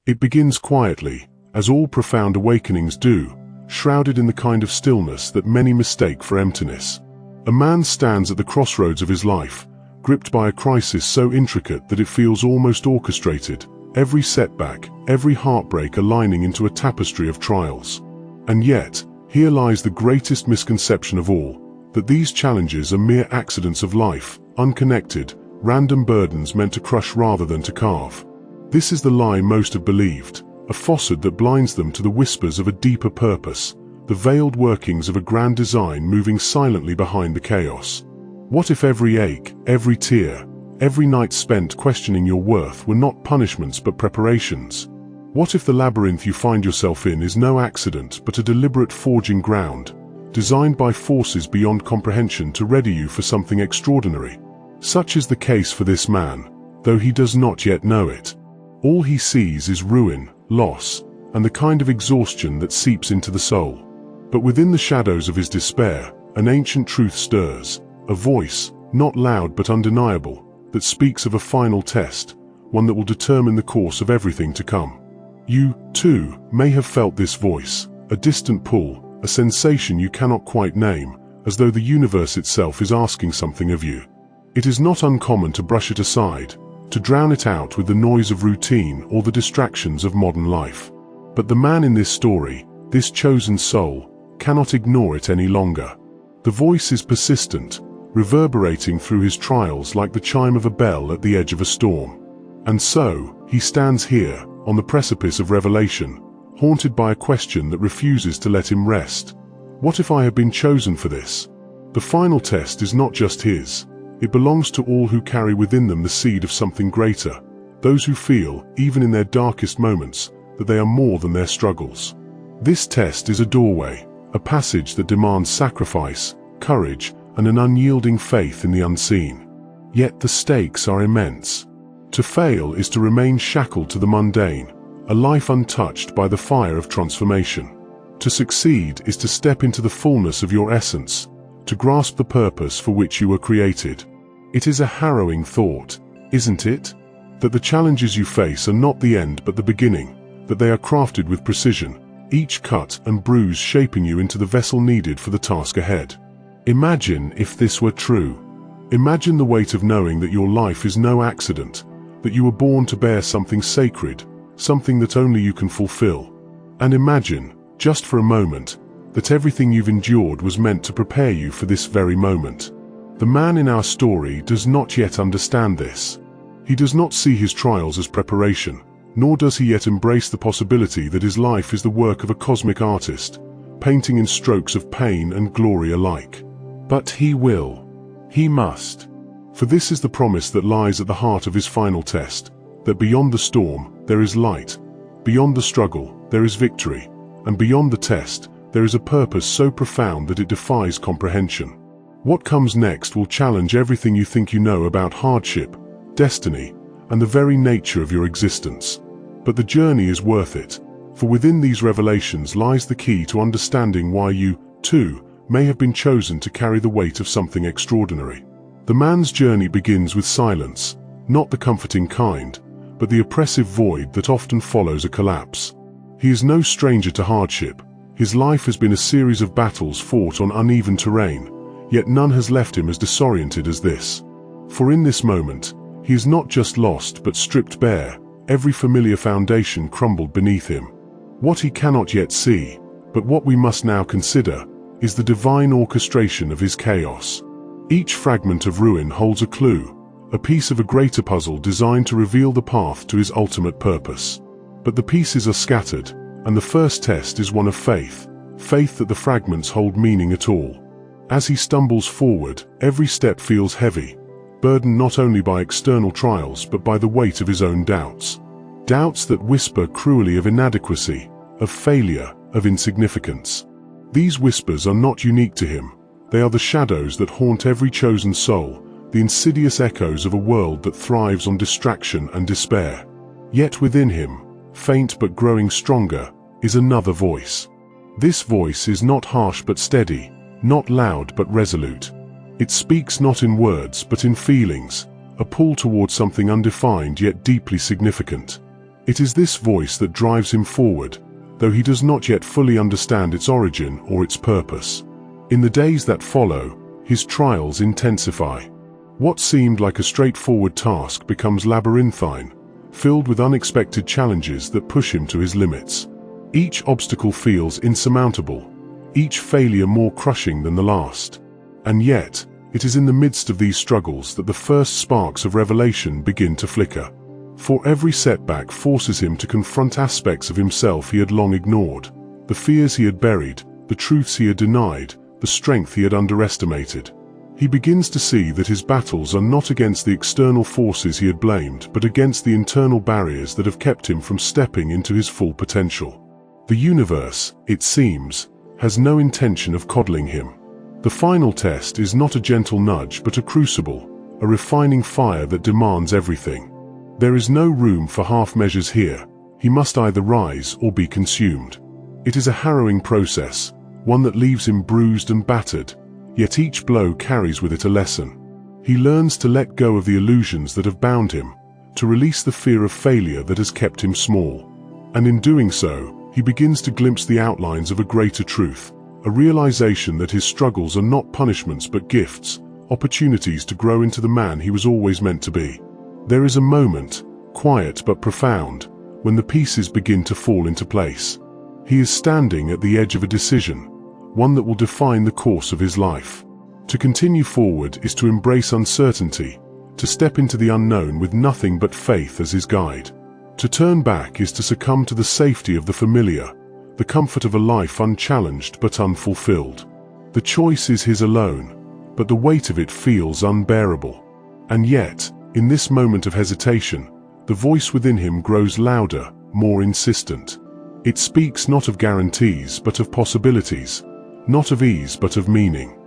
It begins quietly, as all profound awakenings do, shrouded in the kind of stillness that many mistake for emptiness. A man stands at the crossroads of his life, gripped by a crisis so intricate that it feels almost orchestrated, every setback, every heartbreak aligning into a tapestry of trials. And yet, here lies the greatest misconception of all, that these challenges are mere accidents of life, unconnected, random burdens meant to crush rather than to carve. This is the lie most have believed, a facade that blinds them to the whispers of a deeper purpose, the veiled workings of a grand design moving silently behind the chaos. What if every ache, every tear, every night spent questioning your worth were not punishments but preparations? What if the labyrinth you find yourself in is no accident but a deliberate forging ground, designed by forces beyond comprehension to ready you for something extraordinary? Such is the case for this man, though he does not yet know it. All he sees is ruin, loss, and the kind of exhaustion that seeps into the soul. But within the shadows of his despair, an ancient truth stirs, a voice, not loud but undeniable, that speaks of a final test, one that will determine the course of everything to come. You, too, may have felt this voice, a distant pull, a sensation you cannot quite name, as though the universe itself is asking something of you. It is not uncommon to brush it aside, to drown it out with the noise of routine or the distractions of modern life. But the man in this story, this chosen soul, cannot ignore it any longer. The voice is persistent, reverberating through his trials like the chime of a bell at the edge of a storm. And so, he stands here, on the precipice of revelation, haunted by a question that refuses to let him rest. What if I have been chosen for this? The final test is not just his. It belongs to all who carry within them the seed of something greater, those who feel, even in their darkest moments, that they are more than their struggles. This test is a doorway, a passage that demands sacrifice, courage, and an unyielding faith in the unseen. Yet the stakes are immense. To fail is to remain shackled to the mundane, a life untouched by the fire of transformation. To succeed is to step into the fullness of your essence, to grasp the purpose for which you were created. It is a harrowing thought, isn't it? That the challenges you face are not the end but the beginning, that they are crafted with precision, each cut and bruise shaping you into the vessel needed for the task ahead. Imagine if this were true. Imagine the weight of knowing that your life is no accident, that you were born to bear something sacred, something that only you can fulfill. And imagine, just for a moment, that everything you've endured was meant to prepare you for this very moment. The man in our story does not yet understand this. He does not see his trials as preparation, nor does he yet embrace the possibility that his life is the work of a cosmic artist, painting in strokes of pain and glory alike. But he will. He must. For this is the promise that lies at the heart of his final test, that beyond the storm, there is light. Beyond the struggle, there is victory. And beyond the test, there is a purpose so profound that it defies comprehension. What comes next will challenge everything you think you know about hardship, destiny, and the very nature of your existence. But the journey is worth it, for within these revelations lies the key to understanding why you, too, may have been chosen to carry the weight of something extraordinary. The man's journey begins with silence, not the comforting kind, but the oppressive void that often follows a collapse. He is no stranger to hardship. His life has been a series of battles fought on uneven terrain, yet none has left him as disoriented as this. For in this moment, he is not just lost but stripped bare, every familiar foundation crumbled beneath him. What he cannot yet see, but what we must now consider, is the divine orchestration of his chaos. Each fragment of ruin holds a clue, a piece of a greater puzzle designed to reveal the path to his ultimate purpose. But the pieces are scattered, and the first test is one of faith, faith that the fragments hold meaning at all. As he stumbles forward, every step feels heavy, burdened not only by external trials but by the weight of his own doubts. Doubts that whisper cruelly of inadequacy, of failure, of insignificance. These whispers are not unique to him. They are the shadows that haunt every chosen soul, the insidious echoes of a world that thrives on distraction and despair. Yet within him, faint but growing stronger, is another voice. This voice is not harsh but steady, not loud but resolute. It speaks not in words but in feelings, a pull towards something undefined yet deeply significant. It is this voice that drives him forward, though he does not yet fully understand its origin or its purpose. In the days that follow, his trials intensify. What seemed like a straightforward task becomes labyrinthine, filled with unexpected challenges that push him to his limits. Each obstacle feels insurmountable, each failure more crushing than the last. And yet, it is in the midst of these struggles that the first sparks of revelation begin to flicker. For every setback forces him to confront aspects of himself he had long ignored, the fears he had buried, the truths he had denied, the strength he had underestimated. He begins to see that his battles are not against the external forces he had blamed, but against the internal barriers that have kept him from stepping into his full potential. The universe, it seems, has no intention of coddling him. The final test is not a gentle nudge but a crucible, a refining fire that demands everything. There is no room for half measures here. He must either rise or be consumed. It is a harrowing process, one that leaves him bruised and battered, yet each blow carries with it a lesson. He learns to let go of the illusions that have bound him, to release the fear of failure that has kept him small. And in doing so, he begins to glimpse the outlines of a greater truth, a realization that his struggles are not punishments but gifts, opportunities to grow into the man he was always meant to be. There is a moment, quiet but profound, when the pieces begin to fall into place. He is standing at the edge of a decision, one that will define the course of his life. To continue forward is to embrace uncertainty, to step into the unknown with nothing but faith as his guide. To turn back is to succumb to the safety of the familiar, the comfort of a life unchallenged but unfulfilled. The choice is his alone, but the weight of it feels unbearable. And yet, in this moment of hesitation, the voice within him grows louder, more insistent. It speaks not of guarantees but of possibilities, not of ease but of meaning.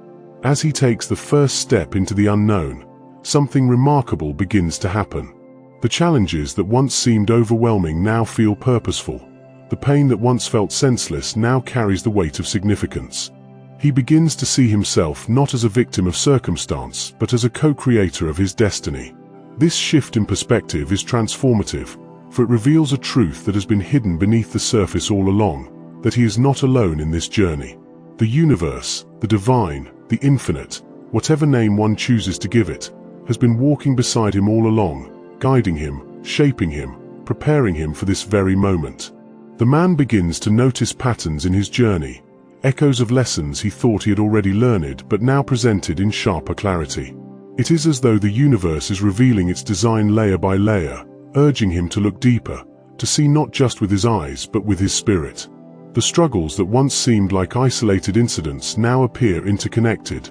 As he takes the first step into the unknown, something remarkable begins to happen. The challenges that once seemed overwhelming now feel purposeful. The pain that once felt senseless now carries the weight of significance. He begins to see himself not as a victim of circumstance, but as a co-creator of his destiny. This shift in perspective is transformative, for it reveals a truth that has been hidden beneath the surface all along, that he is not alone in this journey. The universe, the divine, the infinite, whatever name one chooses to give it, has been walking beside him all along, guiding him, shaping him, preparing him for this very moment. The man begins to notice patterns in his journey, echoes of lessons he thought he had already learned but now presented in sharper clarity. It is as though the universe is revealing its design layer by layer, urging him to look deeper, to see not just with his eyes but with his spirit. The struggles that once seemed like isolated incidents now appear interconnected,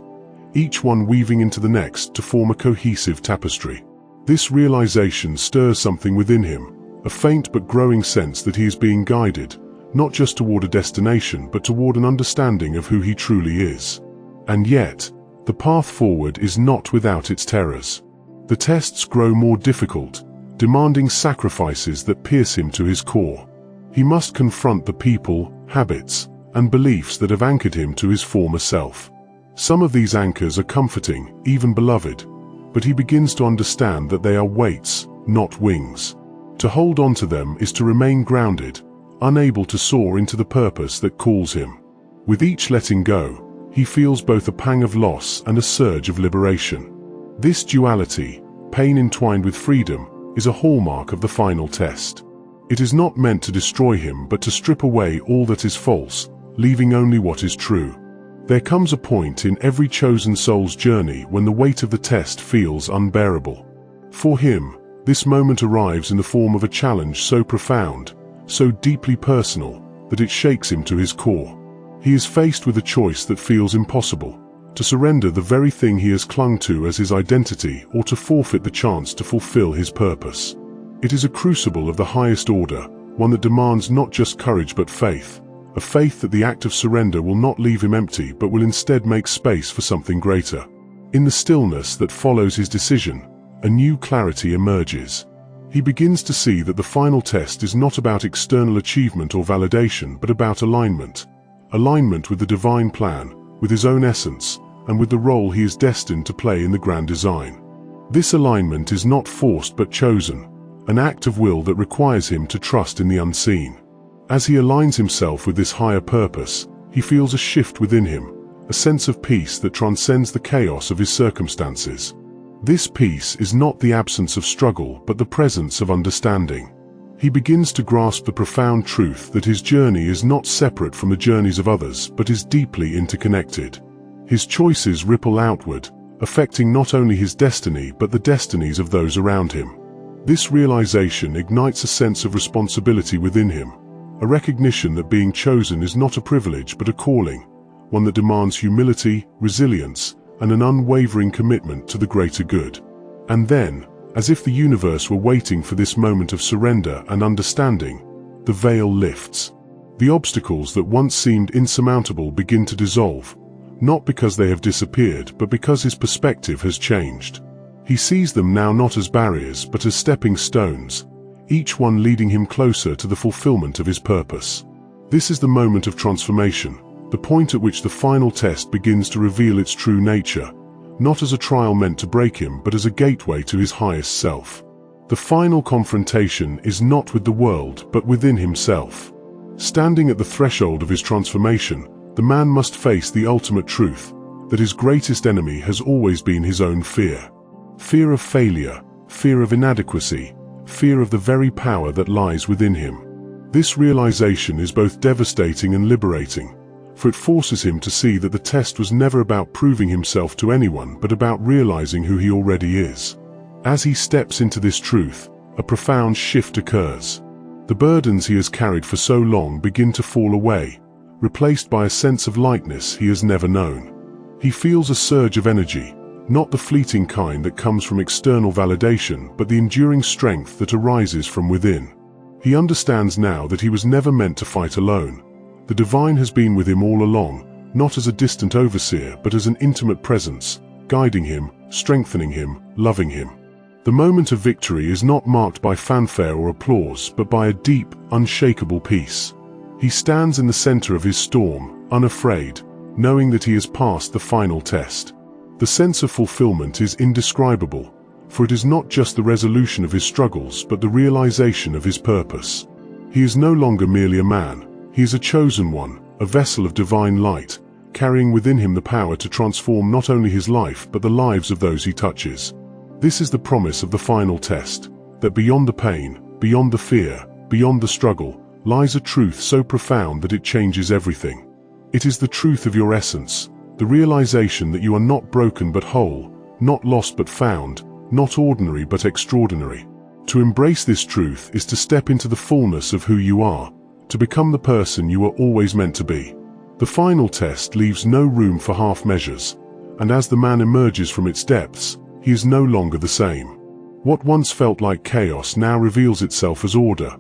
each one weaving into the next to form a cohesive tapestry. This realization stirs something within him, a faint but growing sense that he is being guided, not just toward a destination but toward an understanding of who he truly is. And yet, the path forward is not without its terrors. The tests grow more difficult, demanding sacrifices that pierce him to his core. He must confront the people, habits, and beliefs that have anchored him to his former self. Some of these anchors are comforting, even beloved, but he begins to understand that they are weights, not wings. To hold on to them is to remain grounded, unable to soar into the purpose that calls him. With each letting go, he feels both a pang of loss and a surge of liberation. This duality, pain entwined with freedom, is a hallmark of the final test. It is not meant to destroy him but to strip away all that is false, leaving only what is true. There comes a point in every chosen soul's journey when the weight of the test feels unbearable. For him, this moment arrives in the form of a challenge so profound, so deeply personal, that it shakes him to his core. He is faced with a choice that feels impossible: to surrender the very thing he has clung to as his identity, or to forfeit the chance to fulfill his purpose. It is a crucible of the highest order, one that demands not just courage but faith, a faith that the act of surrender will not leave him empty but will instead make space for something greater. In the stillness that follows his decision, a new clarity emerges. He begins to see that the final test is not about external achievement or validation but about alignment. Alignment with the divine plan, with his own essence, and with the role he is destined to play in the grand design. This alignment is not forced but chosen, an act of will that requires him to trust in the unseen. As he aligns himself with this higher purpose, he feels a shift within him, a sense of peace that transcends the chaos of his circumstances. This peace is not the absence of struggle, but the presence of understanding. He begins to grasp the profound truth that his journey is not separate from the journeys of others, but is deeply interconnected. His choices ripple outward, affecting not only his destiny but the destinies of those around him. This realization ignites a sense of responsibility within him, a recognition that being chosen is not a privilege but a calling, one that demands humility, resilience, and an unwavering commitment to the greater good. And then, as if the universe were waiting for this moment of surrender and understanding, the veil lifts. The obstacles that once seemed insurmountable begin to dissolve, not because they have disappeared, but because his perspective has changed. He sees them now not as barriers, but as stepping stones, each one leading him closer to the fulfillment of his purpose. This is the moment of transformation, the point at which the final test begins to reveal its true nature, not as a trial meant to break him, but as a gateway to his highest self. The final confrontation is not with the world, but within himself. Standing at the threshold of his transformation, the man must face the ultimate truth, that his greatest enemy has always been his own fear. Fear of failure, fear of inadequacy, fear of the very power that lies within him. This realization is both devastating and liberating, for it forces him to see that the test was never about proving himself to anyone, but about realizing who he already is. As he steps into this truth, a profound shift occurs. The burdens he has carried for so long begin to fall away, replaced by a sense of lightness he has never known. He feels a surge of energy, not the fleeting kind that comes from external validation, but the enduring strength that arises from within. He understands now that he was never meant to fight alone. The divine has been with him all along, not as a distant overseer, but as an intimate presence, guiding him, strengthening him, loving him. The moment of victory is not marked by fanfare or applause, but by a deep, unshakable peace. He stands in the center of his storm, unafraid, knowing that he has passed the final test. The sense of fulfillment is indescribable, for it is not just the resolution of his struggles, but the realization of his purpose. He is no longer merely a man. He is a chosen one, a vessel of divine light, carrying within him the power to transform not only his life, but the lives of those he touches. This is the promise of the final test, that beyond the pain, beyond the fear, beyond the struggle, lies a truth so profound that it changes everything. It is the truth of your essence, the realization that you are not broken but whole, not lost but found, not ordinary but extraordinary. To embrace this truth is to step into the fullness of who you are, to become the person you are always meant to be. The final test leaves no room for half measures, and as the man emerges from its depths, he is no longer the same. What once felt like chaos now reveals itself as order.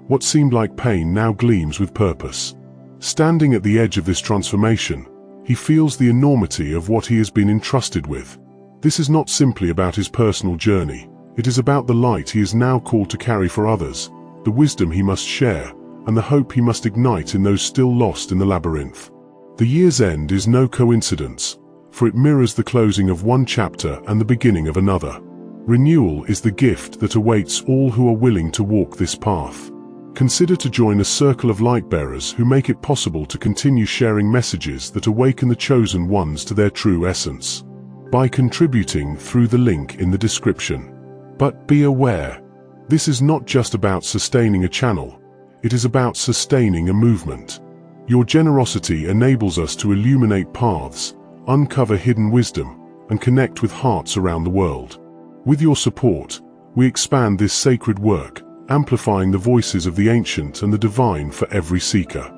What seemed like pain now gleams with purpose. Standing at the edge of this transformation, he feels the enormity of what he has been entrusted with. This is not simply about his personal journey. It is about the light he is now called to carry for others, the wisdom he must share, and the hope he must ignite in those still lost in the labyrinth. The year's end is no coincidence, for it mirrors the closing of one chapter and the beginning of another. Renewal is the gift that awaits all who are willing to walk this path. Consider to join a circle of light-bearers who make it possible to continue sharing messages that awaken the chosen ones to their true essence, by contributing through the link in the description. But be aware, this is not just about sustaining a channel, it is about sustaining a movement. Your generosity enables us to illuminate paths, uncover hidden wisdom, and connect with hearts around the world. With your support, we expand this sacred work, amplifying the voices of the ancient and the divine for every seeker.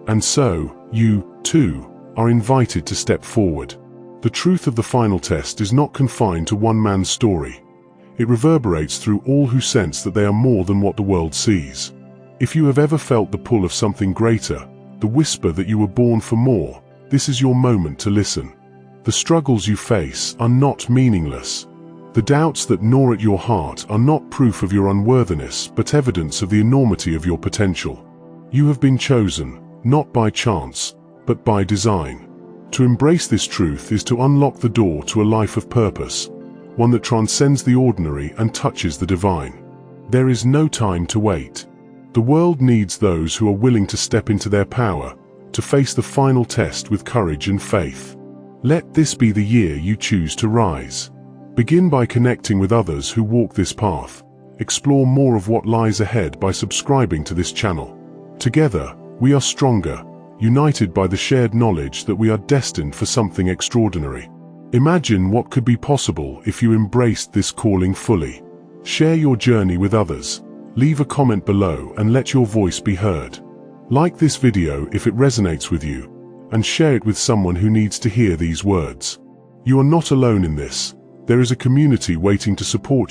And so, you, too, are invited to step forward. The truth of the final test is not confined to one man's story. It reverberates through all who sense that they are more than what the world sees. If you have ever felt the pull of something greater, the whisper that you were born for more, this is your moment to listen. The struggles you face are not meaningless. The doubts that gnaw at your heart are not proof of your unworthiness, but evidence of the enormity of your potential. You have been chosen, not by chance, but by design. To embrace this truth is to unlock the door to a life of purpose, one that transcends the ordinary and touches the divine. There is no time to wait. The world needs those who are willing to step into their power, to face the final test with courage and faith. Let this be the year you choose to rise. Begin by connecting with others who walk this path. Explore more of what lies ahead by subscribing to this channel. Together, we are stronger, united by the shared knowledge that we are destined for something extraordinary. Imagine what could be possible if you embraced this calling fully. Share your journey with others. Leave a comment below and let your voice be heard. Like this video if it resonates with you, and share it with someone who needs to hear these words. You are not alone in this. There is a community waiting to support you.